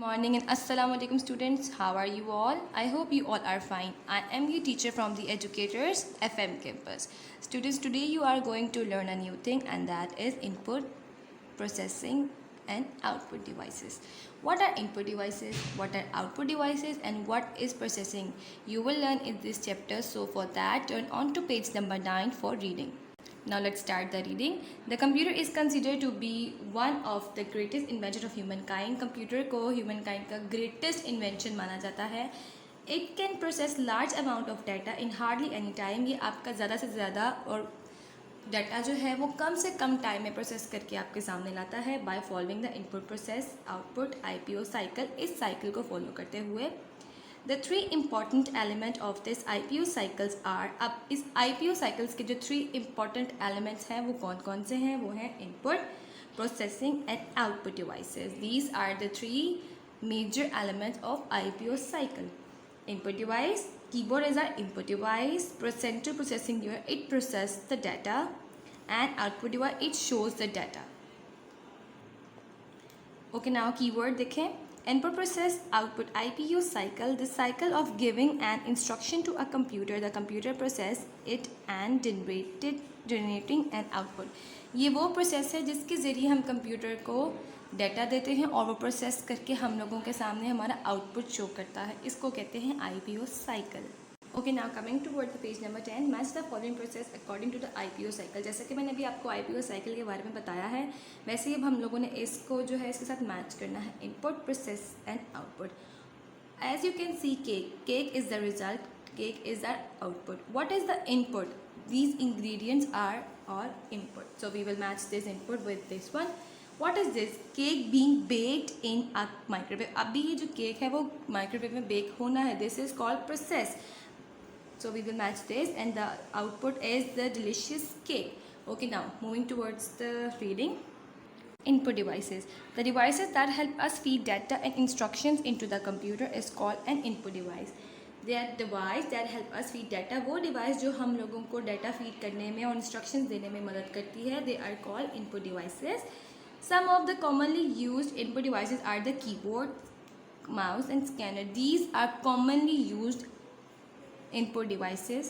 Morning and assalamu alaikum students. How are you all? I hope you all are fine. I am your teacher from the Educators FM campus. Students, today you are going to learn a new thing, and that is input, processing and output devices. What are input devices, what are output devices, and what is processing? You will learn in this chapter. So for that, turn on to page number 9 for reading. Now let's start the reading. The computer is considered to be one of the greatest invention of humankind. Computer को humankind का greatest invention माना जाता है. It can process large amount of data in hardly any time. ये आपका ज़्यादा से ज़्यादा और डाटा जो है वो कम से कम टाइम में प्रोसेस करके आपके सामने लाता है by following the input process output IPO cycle. इस साइकिल को फॉलो करते हुए The three important element of this IPO cycles are, अब इस IPO cycles के जो three important elements हैं वो कौन कौन से हैं? वो हैं input, processing and output devices. These are the three major elements of IPO cycle. Input device, keyboard is our input device, central processing unit, it processes the data, and output device, it shows the data. Okay, now keyword देखें. Input process output IPO cycle, the cycle of giving an instruction to a computer, the computer process it and generating an output. ये वो process है जिसके ज़रिए हम computer को data देते हैं और वो प्रोसेस करके हम लोगों के सामने हमारा आउटपुट शो करता है. इसको कहते हैं IPO cycle. Okay, now coming toward the page number 10, match the following process according to the IPO cycle. जैसे कि मैंने अभी आपको IPO साइकिल के बारे में बताया है, वैसे ही अब हम लोगों ने इसको जो है इसके साथ मैच करना है. Input, process and output. As you can see cake is the result, cake is the output. What is the input? These ingredients are our input. So we will match this input with this one. What is this? Cake being baked in a microwave. अभी ये जो cake है वो microwave में bake होना है. This is called process. So we will match this, and the output is the delicious cake. Okay, now moving towards the reading. Input devices. The devices that help us feed data and instructions into the computer is called an input device. They are device that help us feed data. वो device जो हम लोगों को data feed करने में और instructions देने में मदद करती है, they are called input devices. Some of the commonly used input devices are the keyboard, mouse and scanner. These are commonly used input devices.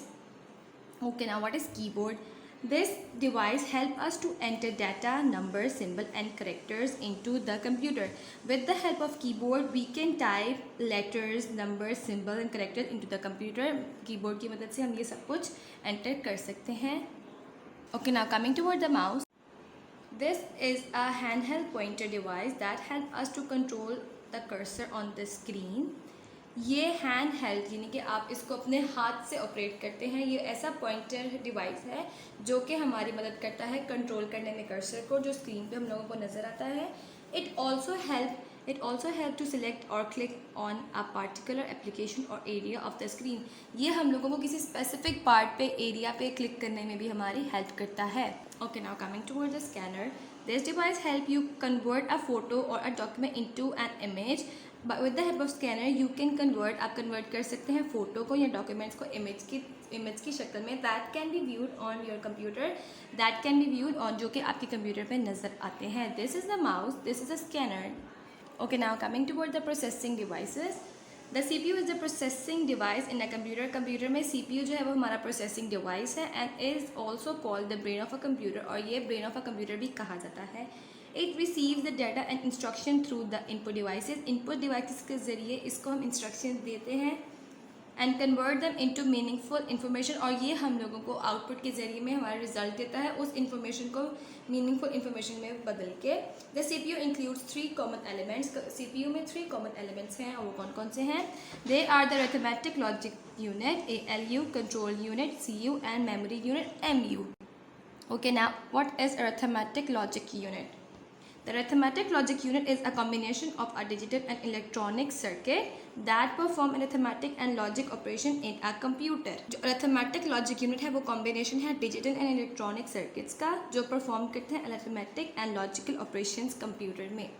Okay, now what is keyboard? This device help us to enter data, numbers, symbol and characters into the computer. With the help of keyboard we can type letters, numbers, symbol and characters into the computer. Keyboard की मदद से हम ये सब कुछ enter कर सकते हैं. Okay, now coming toward the mouse. This is a handheld pointer device that help us to control the cursor on the screen. ये हैंड हेल्ड यानी कि आप इसको अपने हाथ से ऑपरेट करते हैं. ये ऐसा पॉइंटर डिवाइस है जो कि हमारी मदद करता है कंट्रोल करने में कर्सर को जो स्क्रीन पे हम लोगों को नज़र आता है. It also help to select or click on a particular application or area of the screen. ये हम लोगों को किसी स्पेसिफिक पार्ट पे एरिया पे क्लिक करने में भी हमारी हेल्प करता है. Okay, now coming toward the scanner. This device help you convert a photo or a document into an image. With the help of scanner you can convert, आप convert कर सकते हैं फ़ोटो को या डॉक्यूमेंट्स को image की शक्ल में. That can be viewed on your computer, that can be viewed on जो कि आपके कंप्यूटर पे नज़र आते हैं. This is the mouse, this is a scanner. Okay, now coming toward the processing devices. The CPU is the processing device in a computer. Computer में CPU जो है वो हमारा प्रोसेसिंग डिवाइस है and is also called the brain of a computer, और ये brain of a computer भी कहा जाता है. It receives the data and instruction through the input devices. Input devices के ज़रिए इसको हम instructions देते हैं and convert them into meaningful information, और ये हम लोगों को output के ज़रिए में हमारा result देता है उस information को meaningful information में बदल के. The CPU includes 3 common elements. CPU में 3 common elements हैं और वो कौन कौन से हैं? They are the arithmetic logic unit ALU, control unit CU and memory unit MU. Okay, now what is arithmetic logic unit? The arithmetic logic unit is a combination of a digital and electronic circuit that perform arithmetic and logic operation in a computer. जो arithmetic logic unit है वो combination है digital and electronic circuits का जो perform करते हैं arithmetic and logical operations computer में.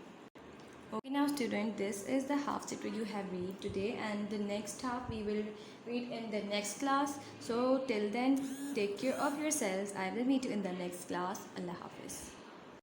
Okay, now student, this is the half chapter you have read today, and the next half we will read in the next class. So till then, take care of yourselves. I will meet you in the next class. Allah Hafiz.